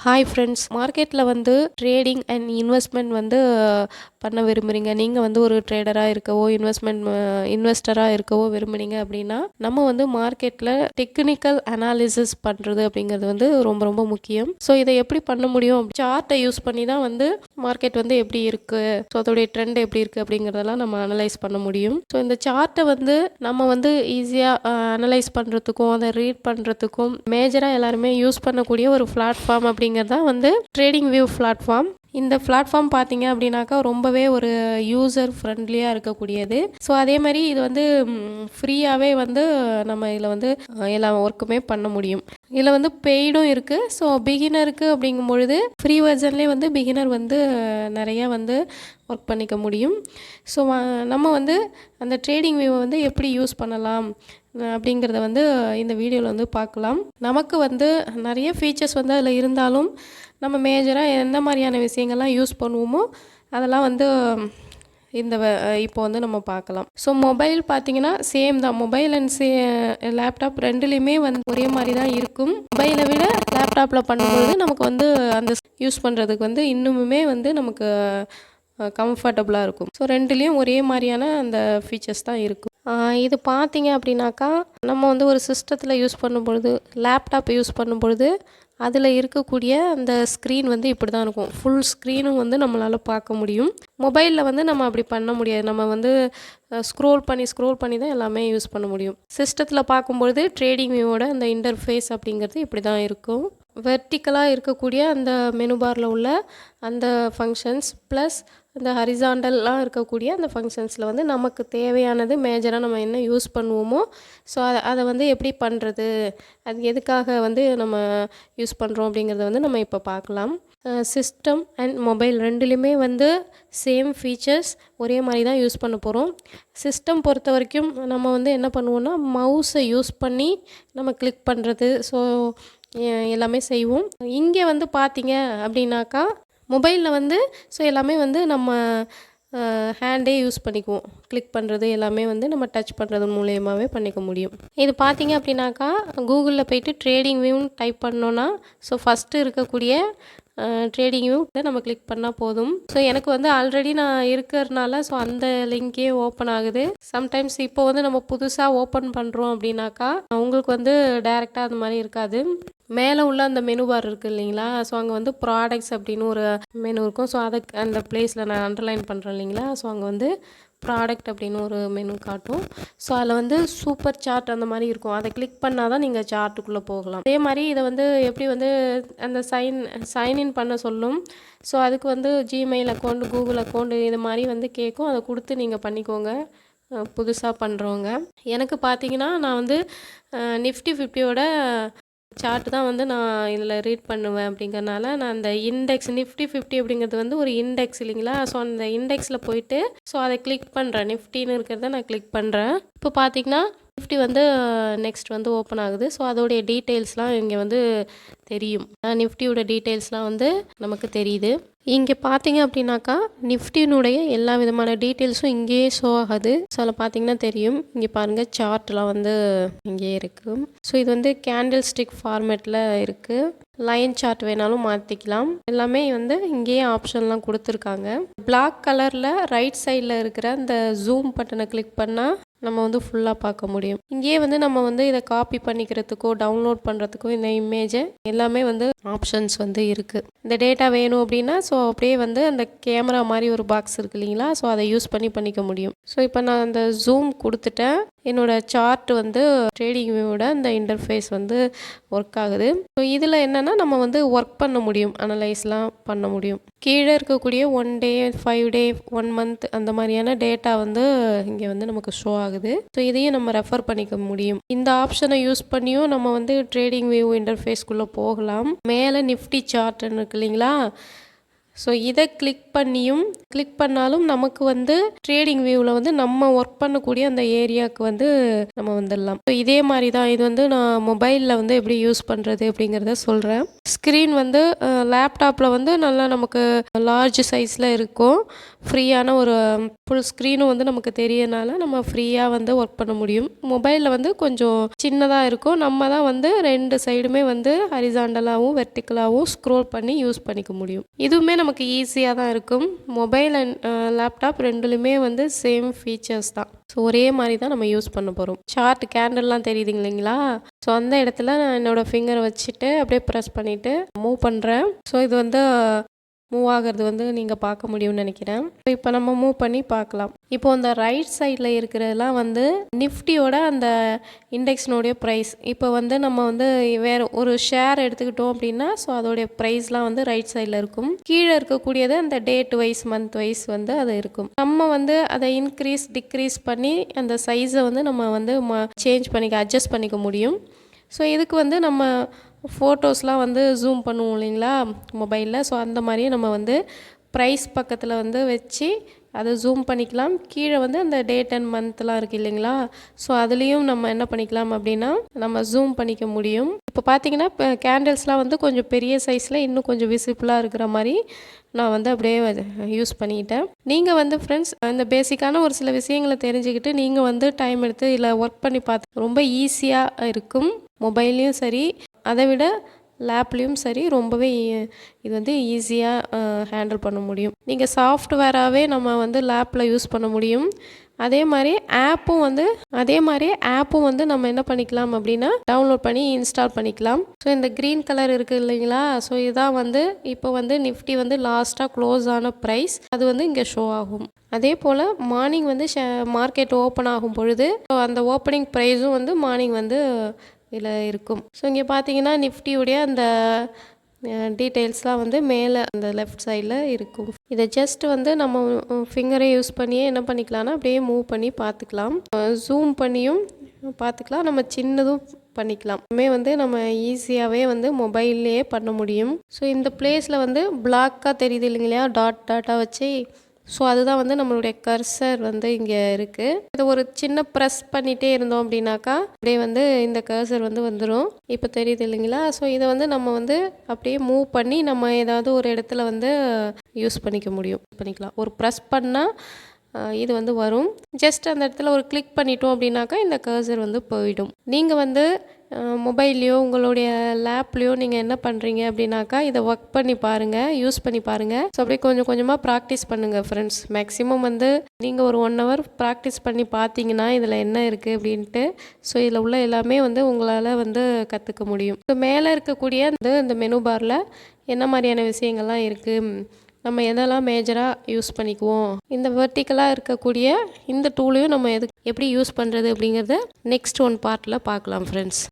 Hi friends, மார்க்கெட்டில் வந்து trading and investment வந்து பண்ண விரும்புகிறீங்க. நீங்கள் வந்து ஒரு ட்ரேடராக இருக்கவோ இன்வெஸ்டராக இருக்கவோ விரும்புகிறீங்க அப்படின்னா நம்ம வந்து மார்க்கெட்டில் டெக்னிக்கல் அனாலிசிஸ் பண்ணுறது அப்படிங்கிறது வந்து ரொம்ப ரொம்ப முக்கியம். ஸோ இதை எப்படி பண்ண முடியும்? சார்ட்டை யூஸ் பண்ணி தான் வந்து மார்க்கெட் வந்து எப்படி இருக்குது, ஸோ அதோடைய ட்ரெண்ட் எப்படி இருக்குது அப்படிங்கிறதெல்லாம் நம்ம அனலைஸ் பண்ண முடியும். ஸோ இந்த சார்ட்டை வந்து நம்ம வந்து ஈஸியாக அனலைஸ் பண்ணுறதுக்கும் அதை ரீட் பண்ணுறதுக்கும் மேஜராக எல்லாருமே யூஸ் பண்ணக்கூடிய ஒரு பிளாட்ஃபார்ம் அப்படிங்கிறது தான் வந்து ட்ரேடிங் வியூ பிளாட்ஃபார்ம். இந்த பிளாட்ஃபார்ம் பார்த்தீங்க அப்படின்னாக்கா ரொம்பவே ஒரு யூசர் ஃப்ரெண்ட்லியாக இருக்கக்கூடியது. ஸோ அதே மாதிரி இது வந்து ஃப்ரீயாகவே வந்து நம்ம இதில் வந்து எல்லா ஒர்க்குமே பண்ண முடியும். இதில் வந்து பெய்டும் இருக்குது. ஸோ பிகினருக்கு அப்படிங்கும் பொழுது ஃப்ரீ வெர்ஷன்லேயே வந்து பிகினர் வந்து நிறையா வந்து ஒர்க் பண்ணிக்க முடியும். ஸோ நம்ம வந்து அந்த ட்ரேடிங் வியூவை வந்து எப்படி யூஸ் பண்ணலாம் அப்படிங்கிறத வந்து இந்த வீடியோவில் வந்து பார்க்கலாம். நமக்கு வந்து நிறைய ஃபீச்சர்ஸ் வந்து அதில் இருந்தாலும் நம்ம மேஜராக எந்த மாதிரியான விஷயங்கள்லாம் யூஸ் பண்ணுவோமோ அதெல்லாம் வந்து இப்போ வந்து நம்ம பார்க்கலாம். ஸோ மொபைல் பார்த்திங்கன்னா சேம் தான். மொபைல் அண்ட் லேப்டாப் ரெண்டுலேயுமே வந்து ஒரே மாதிரி தான் இருக்கும். மொபைலை விட லேப்டாப்பில் பண்ணும்பொழுது நமக்கு வந்து அந்த யூஸ் பண்ணுறதுக்கு வந்து இன்னுமுமே வந்து நமக்கு கம்ஃபர்டபுளாக இருக்கும். ஸோ ரெண்டுலேயும் ஒரே மாதிரியான அந்த ஃபீச்சர்ஸ் தான் இருக்கும். இது பார்த்தீங்க அப்படின்னாக்கா நம்ம வந்து ஒரு சிஸ்டத்தில் யூஸ் பண்ணும்பொழுது, லேப்டாப் யூஸ் பண்ணும்பொழுது அதில் இருக்கக்கூடிய அந்த ஸ்க்ரீன் வந்து இப்படி தான் இருக்கும். ஃபுல் ஸ்க்ரீனும் வந்து நம்மளால் பார்க்க முடியும். மொபைலில் வந்து நம்ம அப்படி பண்ண முடியாது. நம்ம வந்து ஸ்க்ரோல் பண்ணி தான் எல்லாமே யூஸ் பண்ண முடியும். சிஸ்டத்தில் பார்க்கும்பொழுது ட்ரேடிங் வியூவோட அந்த இன்டர்ஃபேஸ் அப்படிங்கிறது இப்படி தான் இருக்கும். வெர்டிக்கலாக இருக்கக்கூடிய அந்த மெனு பாரில் உள்ள அந்த ஃபங்க்ஷன்ஸ் ப்ளஸ் இந்த ஹரிசாண்டல்லாம் இருக்கக்கூடிய அந்த ஃபங்க்ஷன்ஸில் வந்து நமக்கு தேவையானது மேஜராக நம்ம என்ன யூஸ் பண்ணுவோமோ ஸோ அதை வந்து எப்படி பண்ணுறது, அது எதுக்காக வந்து நம்ம யூஸ் பண்ணுறோம் அப்படிங்கிறத வந்து நம்ம இப்போ பார்க்கலாம். சிஸ்டம் அண்ட் மொபைல் ரெண்டுலேயுமே வந்து சேம் ஃபீச்சர்ஸ் ஒரே மாதிரி தான் யூஸ் பண்ண போகிறோம். சிஸ்டம் பொறுத்த வரைக்கும் நம்ம வந்து என்ன பண்ணுவோன்னா மவுஸை யூஸ் பண்ணி நம்ம கிளிக் பண்ணுறது ஸோ எல்லாமே செய்வோம். இங்கே வந்து பார்த்தீங்க அப்படின்னாக்கா மொபைலில் வந்து ஸோ எல்லாமே வந்து நம்ம ஹேண்டே யூஸ் பண்ணிக்குவோம். கிளிக் பண்ணுறது எல்லாமே வந்து நம்ம டச் பண்ணுறது மூலியமாகவே பண்ணிக்க முடியும். இது பார்த்தீங்க அப்படின்னாக்கா கூகுளில் போய்ட்டு ட்ரேடிங் வியூன்னு டைப் பண்ணோன்னா ஸோ ஃபஸ்ட்டு இருக்கக்கூடிய ட்ரேடிங் வியூ நம்ம கிளிக் பண்ணால் போதும். ஸோ எனக்கு வந்து ஆல்ரெடி நான் இருக்கிறதுனால ஸோ அந்த லிங்கே ஓப்பன் ஆகுது. சம்டைம்ஸ் இப்போ வந்து நம்ம புதுசாக ஓப்பன் பண்ணுறோம் அப்படின்னாக்கா உங்களுக்கு வந்து டைரெக்டாக அது மாதிரி இருக்காது. மேலே உள்ள அந்த மெனு பார் இருக்குது இல்லைங்களா, ஸோ அங்கே வந்து ப்ராடக்ட்ஸ் அப்படின்னு ஒரு மெனு இருக்கும். ஸோ அதை அந்த பிளேஸில் நான் அண்டர்லைன் பண்ணுறேன் இல்லைங்களா, ஸோ அங்கே வந்து ப்ராடக்ட் அப்படின்னு ஒரு மெனு காட்டும். ஸோ அதில் வந்து சூப்பர் சார்ட் அந்த மாதிரி இருக்கும். அதை கிளிக் பண்ணால் தான் நீங்கள் சார்ட்டுக்குள்ளே போகலாம். அதே மாதிரி இதை வந்து எப்படி வந்து அந்த சைன்இன் பண்ண சொல்லும். ஸோ அதுக்கு வந்து ஜிமெயில் அக்கௌண்ட், கூகுள் அக்கௌண்ட் இது மாதிரி வந்து கேட்கும். அதை கொடுத்து நீங்கள் பண்ணிக்கோங்க புதுசாக பண்ணுறவங்க. எனக்கு பார்த்தீங்கன்னா நான் வந்து நிஃப்டி 50யோட சார்ட் தான் வந்து நான் இதில் ரீட் பண்ணுவேன். அப்படிங்கிறனால நான் அந்த இண்டெக்ஸ் நிஃப்டி 50 அப்படிங்கிறது வந்து ஒரு இண்டெக்ஸ் இல்லைங்களா, ஸோ அந்த இண்டெக்ஸில் போயிட்டு ஸோ அதை கிளிக் பண்ணுறேன். நிஃப்டின்னு இருக்கிறத நான் கிளிக் பண்ணுறேன். இப்போ பார்த்தீங்கன்னா நிஃப்டி வந்து நெக்ஸ்ட் வந்து ஓப்பன் ஆகுது. ஸோ அதோடைய டீட்டெயில்ஸ்லாம் இங்கே வந்து தெரியும். நிஃப்டியோட டீட்டெயில்ஸ்லாம் வந்து நமக்கு தெரியுது. இங்கே பார்த்தீங்க அப்படின்னாக்கா நிஃப்டினுடைய எல்லா விதமான டீட்டெயில்ஸும் இங்கேயே ஷோ ஆகுது. ஸோ அதில் பார்த்தீங்கன்னா தெரியும். இங்கே பாருங்கள் சார்ட்லாம் வந்து இங்கேயே இருக்குது. ஸோ இது வந்து கேண்டில் ஸ்டிக் ஃபார்மேட்டில் இருக்குது. லைன் சார்ட் வேணாலும் மாற்றிக்கலாம். எல்லாமே வந்து இங்கேயே ஆப்ஷன்லாம் கொடுத்துருக்காங்க. பிளாக் கலரில் ரைட் சைடில் இருக்கிற அந்த ஜூம் பட்டனை கிளிக் பண்ணால் நம்ம வந்து ஃபுல்லாக பார்க்க முடியும். இங்கேயே வந்து நம்ம வந்து இதை காப்பி பண்ணிக்கிறதுக்கோ டவுன்லோட் பண்ணுறதுக்கோ இந்த இமேஜை எல்லாமே வந்து ஆப்ஷன்ஸ் வந்து இருக்குது. இந்த டேட்டா வேணும் அப்படின்னா ஸோ அப்படியே வந்து அந்த கேமரா மாதிரி ஒரு பாக்ஸ் இருக்குது இல்லைங்களா, ஸோ அதை யூஸ் பண்ணிக்க முடியும். ஸோ இப்போ நான் அந்த ஜூம் கொடுத்துட்டேன். என்னோடய சார்ட் வந்து ட்ரேடிங் வியூவோட அந்த இன்டர்ஃபேஸ் வந்து ஒர்க் ஆகுது. ஸோ இதில் என்னென்னா நம்ம வந்து ஒர்க் பண்ண முடியும், அனலைஸ்லாம் பண்ண முடியும். கீழே இருக்கக்கூடிய 1 டே 5 டே 1 மந்த் அந்த மாதிரியான டேட்டா வந்து இங்கே வந்து நமக்கு ஷோ ஆகுது. ஸோ இதையும் நம்ம ரெஃபர் பண்ணிக்க முடியும். இந்த ஆப்ஷனை யூஸ் பண்ணியும் நம்ம வந்து ட்ரேடிங் வியூ இன்டர்ஃபேஸ்க்குள்ளே போகலாம். மேலே நிஃப்டி சார்ட்னு இருக்கு இல்லைங்களா, ஸோ இதை கிளிக் பண்ணாலும் நமக்கு வந்து ட்ரேடிங் வியூவில் வந்து நம்ம ஒர்க் பண்ணக்கூடிய அந்த ஏரியாவுக்கு வந்து நம்ம வந்துடலாம். ஸோ இதே மாதிரி தான் இது வந்து நான் மொபைலில் வந்து எப்படி யூஸ் பண்ணுறது அப்படிங்கிறத சொல்கிறேன். ஸ்க்ரீன் வந்து லேப்டாப்பில் வந்து நல்லா நமக்கு லார்ஜ் சைஸில் இருக்கும். ஃப்ரீயான ஒரு ஃபுல் ஸ்க்ரீனும் வந்து நமக்கு தெரியறனால நம்ம ஃப்ரீயாக வந்து ஒர்க் பண்ண முடியும். மொபைலில் வந்து கொஞ்சம் சின்னதாக இருக்கும். நம்ம தான் வந்து 2 சைடுமே வந்து ஹரிசாண்டலாகவும் வெர்டிக்கலாகவும் ஸ்க்ரோல் பண்ணி யூஸ் பண்ணிக்க முடியும். இதுவுமே நமக்கு ஈஸியாக தான் இருக்கும். மொபைல் அண்ட் லேப்டாப் 2லுமே வந்து சேம் ஃபீச்சர்ஸ் தான். ஸோ ஒரே மாதிரி தான் நம்ம யூஸ் பண்ண போகிறோம். சார்ட் கேண்டல்லாம் தெரியுது இல்லைங்களா? ஸோ அந்த இடத்துல நான் என்னோடய ஃபிங்கரை வச்சுட்டு அப்படியே ப்ரெஸ் பண்ணிவிட்டு மூவ் பண்ணுறேன். ஸோ இது வந்து மூவ் ஆகிறது வந்து நீங்கள் பார்க்க முடியும்னு நினைக்கிறேன். இப்போ நம்ம மூவ் பண்ணி பார்க்கலாம். இப்போ அந்த ரைட் சைடில் இருக்கிறதெல்லாம் வந்து நிஃப்டியோட அந்த இண்டெக்ஸ்னுடைய ப்ரைஸ். இப்போ வந்து நம்ம வந்து வேறு ஒரு ஷேர் எடுத்துக்கிட்டோம் அப்படின்னா ஸோ அதோடைய ப்ரைஸ்லாம் வந்து ரைட் சைடில் இருக்கும். கீழே இருக்கக்கூடியது அந்த டேட் வைஸ் மந்த் வைஸ் வந்து அது இருக்கும். நம்ம வந்து அதை இன்க்ரீஸ் டிக்ரீஸ் பண்ணி அந்த சைஸை வந்து நம்ம வந்து சேஞ்ச் பண்ணிக்க அட்ஜஸ்ட் பண்ணிக்க முடியும். ஸோ இதுக்கு வந்து நம்ம ஃபோட்டோஸ்லாம் வந்து ஜூம் பண்ணுவோம் இல்லைங்களா மொபைலில். ஸோ அந்த மாதிரியே நம்ம வந்து ப்ரைஸ் பக்கத்தில் வந்து வச்சு அதை ஜூம் பண்ணிக்கலாம். கீழே வந்து அந்த டேட் அண்ட் மந்த்லாம் இருக்குது இல்லைங்களா? ஸோ அதுலேயும் நம்ம என்ன பண்ணிக்கலாம் அப்படின்னா நம்ம ஜூம் பண்ணிக்க முடியும். இப்போ பார்த்தீங்கன்னா இப்போ கேண்டில்ஸ்லாம் வந்து கொஞ்சம் பெரிய சைஸில் இன்னும் கொஞ்சம் விசிபிளாக இருக்கிற மாதிரி நான் வந்து அப்படியே யூஸ் பண்ணிக்கிட்டேன். நீங்கள் வந்து ஃப்ரெண்ட்ஸ் இந்த பேசிக்கான ஒரு சில விஷயங்களை தெரிஞ்சுக்கிட்டு நீங்கள் வந்து டைம் எடுத்து இல்லை ஒர்க் பண்ணி பார்த்து ரொம்ப ஈஸியாக இருக்கும். மொபைல்லையும் சரி அதை விட லேப்லேயும் சரி ரொம்பவே இது வந்து ஈஸியாக ஹேண்டில் பண்ண முடியும். நீங்கள் சாஃப்ட்வேராகவே நம்ம வந்து லேப்பில் யூஸ் பண்ண முடியும். அதே மாதிரி ஆப்பும் வந்து நம்ம என்ன பண்ணிக்கலாம் அப்படின்னா டவுன்லோட் பண்ணி இன்ஸ்டால் பண்ணிக்கலாம். ஸோ இந்த க்ரீன் கலர் இருக்குது இல்லைங்களா? ஸோ இதான் வந்து இப்போ வந்து நிஃப்டி வந்து லாஸ்ட்டாக க்ளோஸ் ஆன ப்ரைஸ் அது வந்து இங்கே ஷோ ஆகும். அதே போல் மார்னிங் வந்து மார்க்கெட் ஓப்பன் ஆகும் பொழுது அந்த ஓப்பனிங் ப்ரைஸும் வந்து மார்னிங் வந்து இதில் இருக்கும். ஸோ இங்கே பார்த்தீங்கன்னா நிஃப்டியுடைய அந்த டீட்டெயில்ஸ்லாம் வந்து மேலே அந்த லெஃப்ட் சைடில் இருக்கும். இதை ஜஸ்ட் வந்து நம்ம ஃபிங்கரை யூஸ் பண்ணியே என்ன பண்ணிக்கலாம்னா அப்படியே மூவ் பண்ணி பார்த்துக்கலாம். ஜூம் பண்ணியும் பார்த்துக்கலாம், நம்ம சின்னதும் பண்ணிக்கலாம். வந்து நம்ம ஈஸியாகவே வந்து மொபைல்லையே பண்ண முடியும். ஸோ இந்த பிளேஸில் வந்து பிளாக்காக தெரியுது இல்லைங்களா டாட்டாக வச்சு? ஸோ அதுதான் வந்து நம்மளுடைய கர்சர் வந்து இங்கே இருக்குது. இதை ஒரு சின்ன ப்ரெஸ் பண்ணிகிட்டே இருந்தோம் அப்படின்னாக்கா அப்படியே வந்து இந்த கர்சர் வந்து வந்துடும். இப்போ தெரியுது இல்லைங்களா? ஸோ இதை வந்து நம்ம வந்து அப்படியே மூவ் பண்ணி நம்ம ஏதாவது ஒரு இடத்துல வந்து யூஸ் பண்ணிக்கலாம். ஒரு ப்ரெஸ் பண்ணால் இது வந்து வரும். ஜஸ்ட் அந்த இடத்துல ஒரு கிளிக் பண்ணிட்டோம் அப்படின்னாக்கா இந்த கர்சர் வந்து போயிடும். நீங்கள் வந்து மொபைல்லையோ உங்களுடைய லேப்லேயோ நீங்கள் என்ன பண்ணுறீங்க அப்படின்னாக்கா இதை ஒர்க் பண்ணி பாருங்கள், யூஸ் பண்ணி பாருங்கள். ஸோ அப்படியே கொஞ்சம் கொஞ்சமாக ப்ராக்டிஸ் பண்ணுங்கள் ஃப்ரெண்ட்ஸ். மேக்ஸிமம் வந்து நீங்கள் ஒரு 1 hour ப்ராக்டிஸ் பண்ணி பார்த்தீங்கன்னா இதில் என்ன இருக்குது அப்படின்ட்டு ஸோ இதில் உள்ள எல்லாமே வந்து உங்களால் வந்து கற்றுக்க முடியும். ஸோ மேலே இருக்கக்கூடிய இந்த மெனு பாரில் என்ன மாதிரியான விஷயங்கள்லாம் இருக்குது, நம்ம எதெல்லாம் மேஜராக யூஸ் பண்ணிக்குவோம், இந்த வெர்டிக்கலாக இருக்கக்கூடிய இந்த டூலையும் நம்ம எப்படி யூஸ் பண்ணுறது அப்படிங்கிறத நெக்ஸ்ட் ஒன் பார்ட்டில் பார்க்கலாம் ஃப்ரெண்ட்ஸ்.